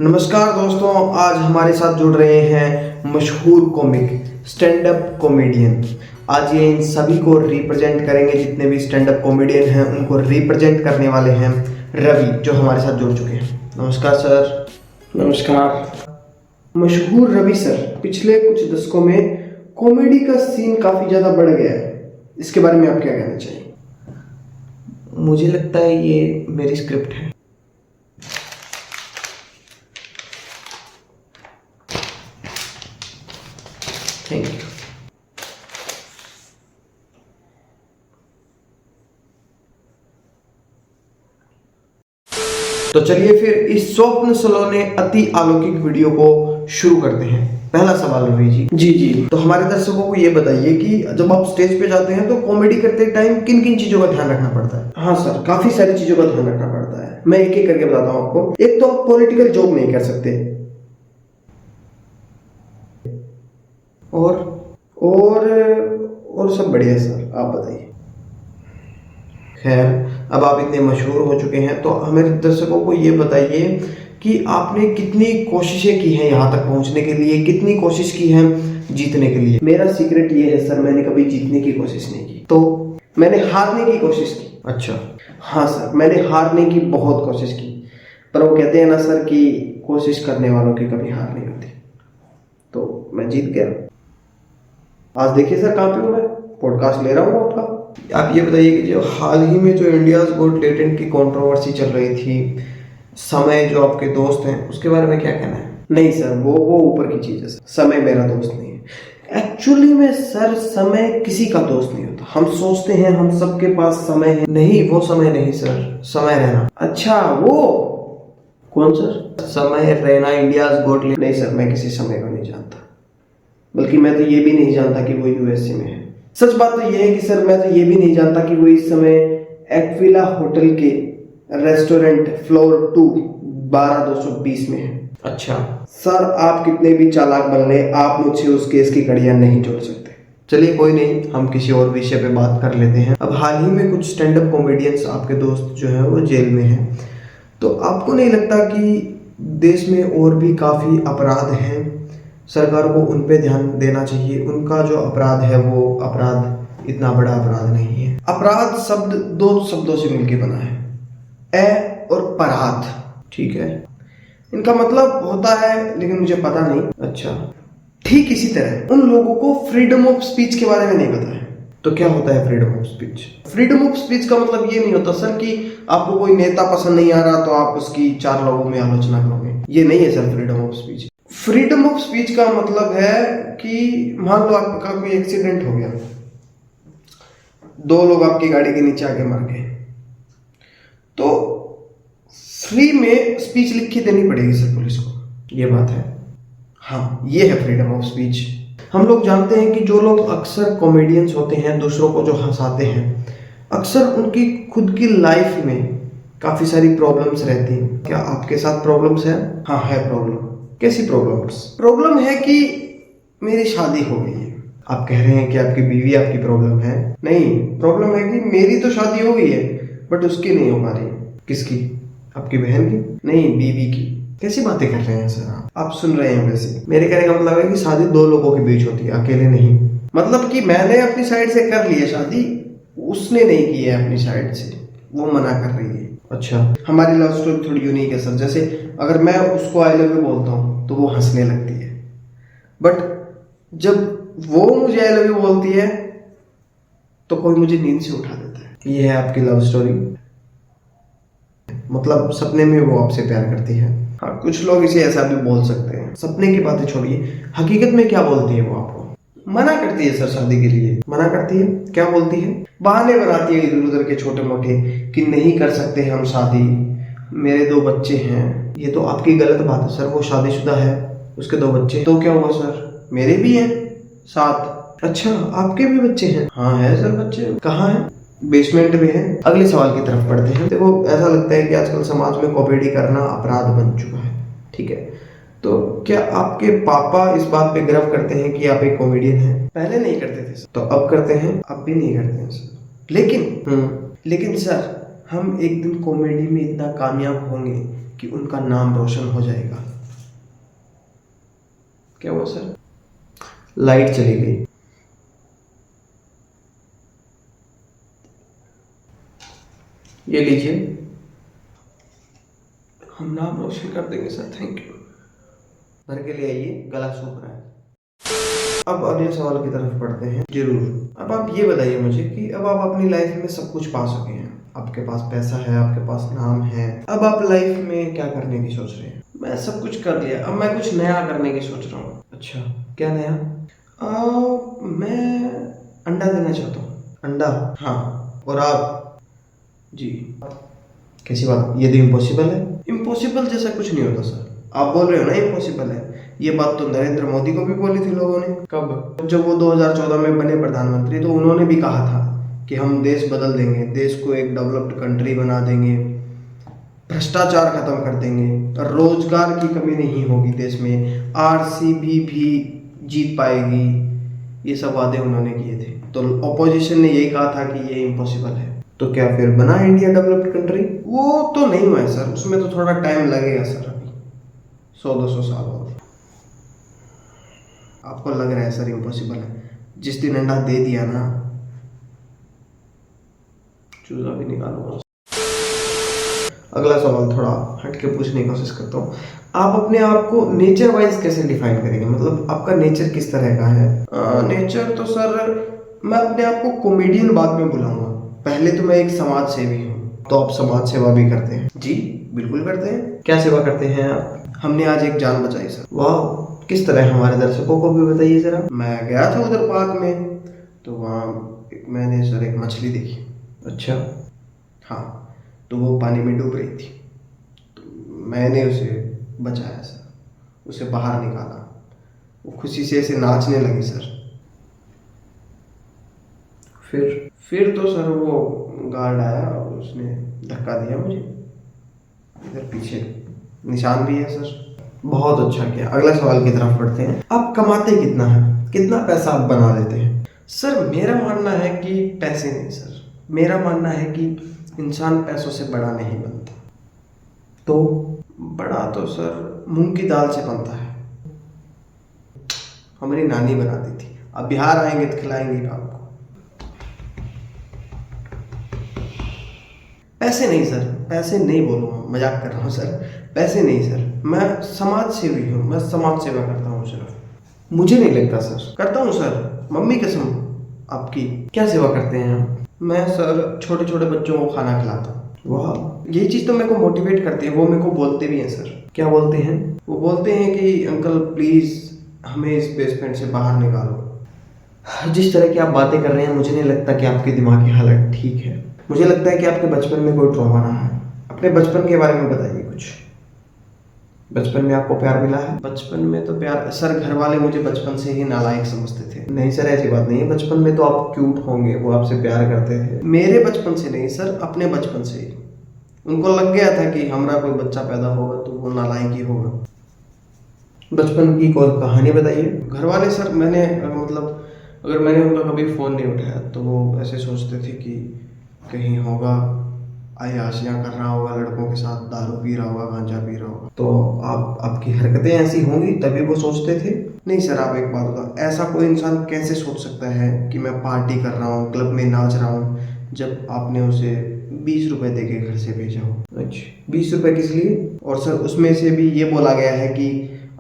नमस्कार दोस्तों, आज हमारे साथ जुड़ रहे हैं मशहूर कॉमिक स्टैंड अप कॉमेडियन। आज ये इन सभी को रिप्रेजेंट करेंगे, जितने भी स्टैंड अप कॉमेडियन हैं उनको रिप्रेजेंट करने वाले हैं रवि, जो हमारे साथ जुड़ चुके हैं। नमस्कार सर। नमस्कार। मशहूर रवि सर, पिछले कुछ दशकों में कॉमेडी का सीन काफ़ी ज़्यादा बढ़ गया है, इसके बारे में आप क्या कहना चाहिए? मुझे लगता है ये मेरी स्क्रिप्ट है। Thank you. तो चलिए फिर इस स्वप्न सलोने अति अलौकिक वीडियो को शुरू करते हैं। पहला सवाल रवि जी। जी। तो हमारे दर्शकों को ये बताइए कि जब आप स्टेज पे जाते हैं तो कॉमेडी करते टाइम किन किन चीजों का ध्यान रखना पड़ता है? हाँ सर, काफी सारी चीजों का ध्यान रखना पड़ता है। मैं एक एक करके बताता हूँ आपको। एक तो आप पॉलिटिकल जोक नहीं कर सकते, और सब बढ़िया सर, आप बताइए। खैर, अब आप इतने मशहूर हो चुके हैं तो हमारे दर्शकों को ये बताइए कि आपने कितनी कोशिशें की हैं यहाँ तक पहुँचने के लिए, कितनी कोशिश की है जीतने के लिए? मेरा सीक्रेट ये है सर, मैंने कभी जीतने की कोशिश नहीं की, तो मैंने हारने की कोशिश की। अच्छा। हाँ सर, मैंने हारने की बहुत कोशिश की, पर वो कहते हैं ना सर कि कोशिश करने वालों की कभी हार नहीं होती, तो मैं जीत गया। आज देखिए सर, कहाँ पे हूँ मैं, पॉडकास्ट ले रहा हूँ आपका। आप ये बताइए कि जो हाल ही में जो इंडियाज गॉट टैलेंट की कंट्रोवर्सी चल रही थी, समय जो आपके दोस्त हैं, उसके बारे में क्या कहना है? नहीं सर, वो ऊपर की चीज़ है सर। समय मेरा दोस्त नहीं है एक्चुअली में सर। समय किसी का दोस्त नहीं होता। हम सोचते हैं हम सबके पास समय है, नहीं, वो समय नहीं सर, समय रहना। अच्छा, वो कौन सर? समय रहना इंडियाज गॉट। नहीं सर, मैं किसी समय को नहीं जानता, बल्कि मैं तो ये भी नहीं जानता कि वो यूएसए में है। सच बात तो ये है कि सर, मैं तो ये भी नहीं जानता कि वो इस समय एक्विला होटल के रेस्टोरेंट फ्लोर 2 12220 में है। अच्छा सर, आप कितने भी चालाक बन ले, आप मुझसे उस केस की कड़ियां नहीं जोड़ सकते। चलिए कोई नहीं, हम किसी और विषय पे बात कर लेते हैं। अब हाल ही में कुछ स्टैंड अप कॉमेडियंस आपके दोस्त जो हैं वो जेल में हैं, तो आपको नहीं लगता कि देश में और भी काफ़ी अपराध हैं, सरकार को उन पे ध्यान देना चाहिए? उनका जो अपराध है वो अपराध इतना बड़ा अपराध नहीं है। अपराध शब्द 2 शब्दों से मिलकर बना है, ए और पराध। ठीक है, इनका मतलब होता है, लेकिन मुझे पता नहीं। अच्छा। ठीक इसी तरह उन लोगों को फ्रीडम ऑफ स्पीच के बारे में नहीं पता है। तो क्या होता है freedom of speech? Freedom of speech का मतलब ये नहीं होता सर कि आपको कोई नेता पसंद नहीं आ रहा तो आप उसकी 4 लोगों में आलोचना करोगे। ये नहीं है sir freedom of speech. Freedom of speech का मतलब है कि मान लो आपका कोई एक्सीडेंट हो गया, 2 लोग आपकी गाड़ी के नीचे आके मर गए, तो फ्री में स्पीच लिख के देनी पड़ेगी सर पुलिस को। ये बात है। हाँ, ये है फ्रीडम ऑफ स्पीच। हम लोग जानते हैं कि जो लोग अक्सर कॉमेडियंस होते हैं, दूसरों को जो हंसाते हैं, अक्सर उनकी खुद की लाइफ में काफ़ी सारी प्रॉब्लम्स रहती हैं। क्या आपके साथ प्रॉब्लम्स हैं? हाँ है प्रॉब्लम। कैसी प्रॉब्लम्स? प्रॉब्लम है कि मेरी शादी हो गई है। आप कह रहे हैं कि आपकी बीवी आपकी प्रॉब्लम है? नहीं, प्रॉब्लम है कि मेरी तो शादी हो गई है बट उसकी नहीं हो पा रही। किसकी? आपकी बहन की? नहीं, बीवी की। कैसी बातें कर रहे हैं सर आप सुन रहे हैं वैसे। मेरे कहने का मतलब है कि शादी 2 लोगों के बीच होती है, अकेले नहीं। मतलब कि मैंने अपनी साइड से कर ली है शादी, उसने नहीं की है अपनी साइड से, वो मना कर रही है। अच्छा। हमारी लव स्टोरी थोड़ी यूनिक है सर। जैसे अगर मैं उसको आई लव यू बोलता हूँ तो वो हंसने लगती है, बट जब वो मुझे आई लव यू बोलती है तो कोई मुझे नींद से उठा देता है। ये है आपकी लव स्टोरी? मतलब सपने में वो आपसे प्यार करती है? हाँ, कुछ लोग इसे ऐसा भी बोल सकते हैं। सपने की बातें छोड़िए, हकीकत में क्या बोलती है वो आपको? मना करती है सर शादी के लिए। मना करती है? क्या बोलती है? बहाने बनाती है इधर उधर के छोटे मोटे कि नहीं कर सकते हम शादी, मेरे 2 बच्चे हैं। ये तो आपकी गलत बात है सर, वो शादीशुदा है, उसके 2 बच्चे। तो क्या हुआ सर, मेरे भी हैं 7। अच्छा, आपके भी बच्चे हैं? हाँ है सर बच्चे। कहाँ हैं? बेसमेंट में है। अगले सवाल की तरफ बढ़ते हैं। देखो, ऐसा लगता है कि आजकल समाज में कॉमेडी करना अपराध बन चुका है, ठीक है? तो क्या आपके पापा इस बात पे गर्व करते हैं कि आप एक कॉमेडियन हैं? पहले नहीं करते थे सर। तो अब करते हैं? अब भी नहीं करते हैं सर। लेकिन सर, हम एक दिन कॉमेडी में इतना कामयाब होंगे कि उनका नाम रोशन हो जाएगा। क्या हुआ सर? लाइट चली गई। ये लीजिए, हम नाम रोशन कर देंगे सर, थैंक यू। भर के ले आइए, गला सूख रहा है। अब अगले सवाल की तरफ बढ़ते हैं। जरूर। अब आप ये बताइए मुझे कि अब आप अपनी लाइफ में सब कुछ पा सके हैं, आपके पास पैसा है, आपके पास नाम है, अब आप लाइफ में क्या करने की सोच रहे हैं? मैं सब कुछ कर लिया, अब मैं कुछ नया करने की सोच रहा हूँ। अच्छा, क्या नया? मैं अंडा देना चाहता हूँ। अंडा? हाँ। और आप? जी। कैसी बात, ये तो इम्पॉसिबल है। इम्पॉसिबल जैसा कुछ नहीं होता सर, आप बोल रहे हो ना इम्पॉसिबल है। ये बात तो नरेंद्र मोदी को भी बोली थी लोगों ने। कब? जब वो 2014 में बने प्रधानमंत्री, तो उन्होंने भी कहा था कि हम देश बदल देंगे, देश को एक डेवलप्ड कंट्री बना देंगे, भ्रष्टाचार खत्म कर देंगे, रोजगार की कमी नहीं होगी देश में, आरसीबी भी जीत पाएगी। ये सब वादे उन्होंने किए थे, तो ऑपोजिशन ने यही कहा था कि ये इम्पॉसिबल है। तो क्या फिर बना इंडिया डेवलप्ड कंट्री? वो तो नहीं हुआ है सर, उसमें तो थोड़ा टाइम लगेगा सर, अभी 100-200 साल और। आपको लग रहा है सर इम्पॉसिबल है, जिस दिन अंडा दे दिया ना, चूजा भी निकालूंगा। अगला सवाल थोड़ा हट के पूछने की कोशिश करता हूँ। आप अपने आप को नेचर वाइज कैसे डिफाइन करेंगे, मतलब आपका नेचर किस तरह का है? नेचर तो सर, मैं अपने आप को कॉमेडियन बाद में बुलाऊंगा, पहले तो मैं एक समाज सेवी हूँ। तो आप समाज सेवा भी करते हैं? जी बिल्कुल करते हैं। क्या सेवा करते हैं आप? हमने आज एक जान बचाई सर। वाह, किस तरह, हमारे दर्शकों को भी बताइए जरा। मैं गया था उधर पार्क में, तो वहाँ मैंने सर एक मछली देखी। अच्छा। हाँ, तो वो पानी में डूब रही थी, तो मैंने उसे बचाया सर, उसे बाहर निकाला। वो खुशी से ऐसे नाचने लगी सर। फिर तो सर वो गार्ड आया और उसने धक्का दिया मुझे, इधर पीछे निशान भी है सर। बहुत अच्छा किया। अगला सवाल की तरफ बढ़ते हैं। आप कमाते कितना है, कितना पैसा आप बना लेते हैं? सर मेरा मानना है कि पैसे नहीं सर, मेरा मानना है कि इंसान पैसों से बड़ा नहीं बनता। तो बड़ा तो सर मूंग की दाल से बनता है, हमारी नानी बनाती थी। अब बिहार आएंगे तो खिलाएंगे आपको। पैसे नहीं सर, पैसे नहीं बोलूँगा, मजाक कर रहा हूँ सर, पैसे नहीं सर, मैं समाज सेवी हूँ, मैं समाज सेवा करता हूँ सिर्फ। मुझे नहीं लगता सर। करता हूँ सर, मम्मी कसम आपकी। क्या सेवा करते हैं आप? मैं सर छोटे छोटे बच्चों को खाना खिलाता हूँ। वाह, यही चीज़ तो मेरे को मोटिवेट करती है, वो मेरे को बोलते भी हैं सर। क्या बोलते हैं? वो बोलते हैं कि अंकल प्लीज़ हमें इस बेसमेंट से बाहर निकालो। जिस तरह की आप बातें कर रहे हैं, मुझे नहीं लगता कि आपकी दिमागी हालत ठीक है। मुझे लगता है कि आपके बचपन में कोई ट्रॉमा रहा है। अपने बचपन के बारे में बताइए कुछ। बचपन में आपको प्यार मिला है? बचपन में तो प्यार सर, घर वाले मुझे बचपन से ही नालायक समझते थे। नहीं सर, ऐसी बात नहीं है। बचपन में तो आप क्यूट होंगे, वो आपसे प्यार करते थे। मेरे बचपन से नहीं सर, अपने बचपन से ही उनको लग गया था कि हमारा कोई बच्चा पैदा होगा तो वो नालायक ही होगा। बचपन की कोई कहानी बताइए। घर वाले सर, मैंने मतलब अगर मैंने उनका कभी फ़ोन नहीं उठाया तो वो ऐसे सोचते थे कि कहीं होगा अय्याशियाँ कर रहा होगा, लड़कों के साथ दारू पी रहा होगा, गांजा पी रहा होगा। तो आपकी हरकतें ऐसी होंगी तभी वो सोचते थे? नहीं सर, आप एक बात बताओ, ऐसा कोई इंसान कैसे सोच सकता है कि मैं पार्टी कर रहा हूँ, क्लब में नाच रहा हूँ, जब आपने उसे 20 रुपए दे के घर से भेजा हो। अच्छा, 20 रुपए किस लिए? और सर उसमें से भी ये बोला गया है कि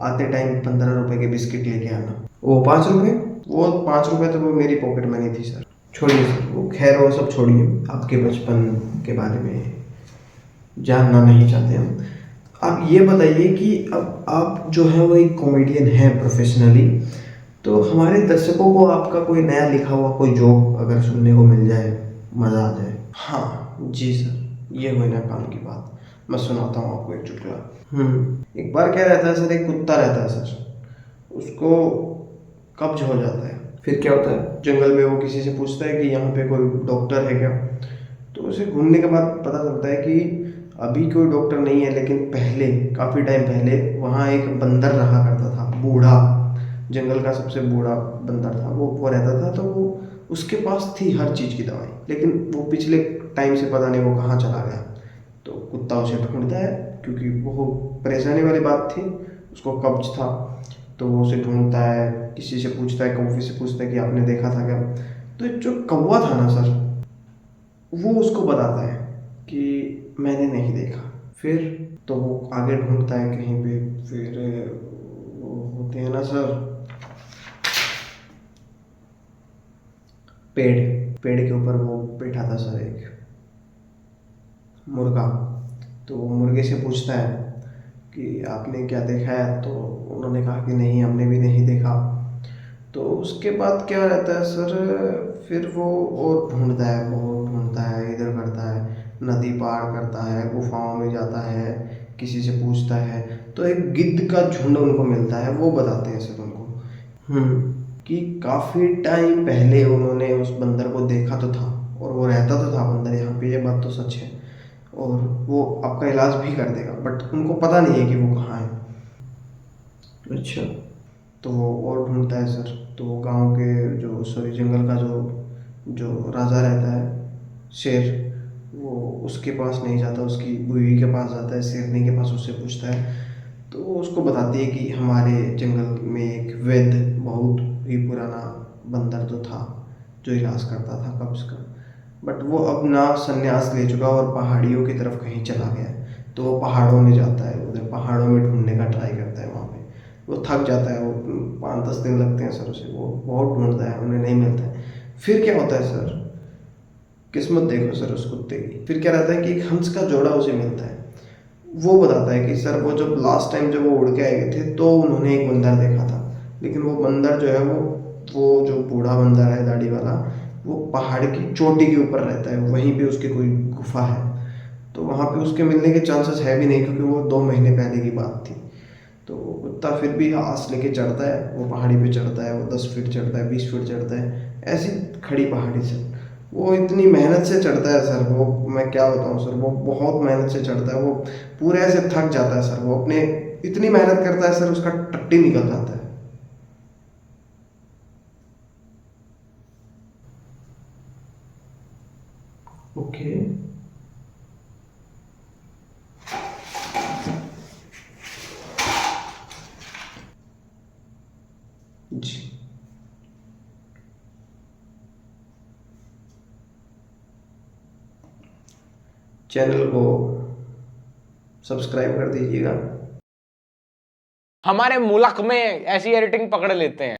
आते टाइम 15 रुपए के बिस्किट लेके आना। वो 5 रुपए? वो 5 रुपए तो वो मेरी पॉकेट मनी थी सर। छोड़िए सर, वो खैर वो सब छोड़िए। आपके बचपन के बारे में जानना नहीं चाहते हम। आप ये बताइए कि अब आप जो है वो एक कॉमेडियन हैं प्रोफेशनली, तो हमारे दर्शकों को आपका कोई नया लिखा हुआ कोई जोक अगर सुनने को मिल जाए, मज़ा आ जाए। हाँ जी सर, ये हुई ना काम की बात। मैं सुनाता हूँ आपको एक चुटकुला। एक बार क्या रहता है सर, एक कुत्ता रहता है सर, उसको कब्ज हो जाता है। फिर क्या होता है? जंगल में वो किसी से पूछता है कि यहाँ पे कोई डॉक्टर है क्या। तो उसे घूमने के बाद पता चलता है कि अभी कोई डॉक्टर नहीं है, लेकिन पहले काफ़ी टाइम पहले वहाँ एक बंदर रहा करता था, बूढ़ा, जंगल का सबसे बूढ़ा बंदर था वो रहता था। तो वो उसके पास थी हर चीज़ की दवाई, लेकिन वो पिछले टाइम से पता नहीं वो कहाँ चला गया। तो कुत्ता उसे ढूंढता है, क्योंकि वो परेशानी वाली बात थी, उसको कब्ज था। तो वो उसे ढूंढता है, किसी से पूछता है, कौवे से पूछता है कि आपने देखा था क्या। तो जो कौवा था ना सर, वो उसको बताता है कि मैंने नहीं देखा। फिर तो वो आगे ढूंढता है कहीं पे, फिर वो होते हैं ना सर पेड़, पेड़ के ऊपर वो बैठा था सर एक मुर्गा। तो वो मुर्गे से पूछता है कि आपने क्या देखा है, तो उन्होंने कहा कि नहीं, हमने भी नहीं देखा। तो उसके बाद क्या रहता है सर, फिर वो और ढूंढता है, बहुत ढूंढता है, इधर करता है, नदी पार करता है, गुफाओं में जाता है, किसी से पूछता है। तो एक गिद्ध का झुंड उनको मिलता है, वो बताते हैं सर उनको कि काफ़ी टाइम पहले उन्होंने उस बंदर को देखा तो था, और वो रहता तो था बंदर यहाँ पे, ये बात तो सच है, और वो आपका इलाज भी कर देगा, बट उनको पता नहीं है कि वो कहाँ है। अच्छा। तो वो और ढूंढता है सर। तो वो गांव के जो, सॉरी, जंगल का जो जो राजा रहता है, शेर, वो उसके पास नहीं जाता, उसकी बीवी के पास जाता है, शेरनी के पास, उससे पूछता है। तो वो उसको बताती है कि हमारे जंगल में एक वैद्य, बहुत ही पुराना बंदर तो था जो इलाज करता था कब्ज का, बट वो अब ना संन्यास ले चुका और पहाड़ियों की तरफ कहीं चला गया है। तो वो पहाड़ों में जाता है, उधर पहाड़ों में ढूंढने का ट्राई करता है। वहाँ पे वो थक जाता है, वो 5-10 दिन लगते हैं सर उसे, वो बहुत ढूंढता है, उन्हें नहीं मिलता है। फिर क्या होता है सर, किस्मत देखो सर उस कुत्ते की। फिर क्या रहता है कि एक हंस का जोड़ा उसे मिलता है। वो बताता है कि सर वो जब लास्ट टाइम जब वो उड़ के आए थे तो उन्होंने एक बंदर देखा था, लेकिन वो बंदर जो है वो जो बूढ़ा बंदर है दाढ़ी वाला, वो पहाड़ की चोटी के ऊपर रहता है, वहीं पे उसकी कोई गुफा है। तो वहाँ पे उसके मिलने के चांसेस है भी नहीं, क्योंकि वो 2 महीने पहले की बात थी। तो वो कुत्ता फिर भी आस लेके चढ़ता है, वो पहाड़ी पे चढ़ता है, वो 10 फीट चढ़ता है, 20 फीट चढ़ता है, ऐसी खड़ी पहाड़ी से। वो इतनी मेहनत से चढ़ता है सर, वो मैं क्या बताऊँ सर, वो बहुत मेहनत से चढ़ता है, वो पूरे ऐसे थक जाता है सर, वो अपने इतनी मेहनत करता है सर, उसका टट्टी निकल जाता है। ओके। जी। चैनल को सब्सक्राइब कर दीजिएगा। हमारे मुल्क में ऐसी एडिटिंग पकड़ लेते हैं।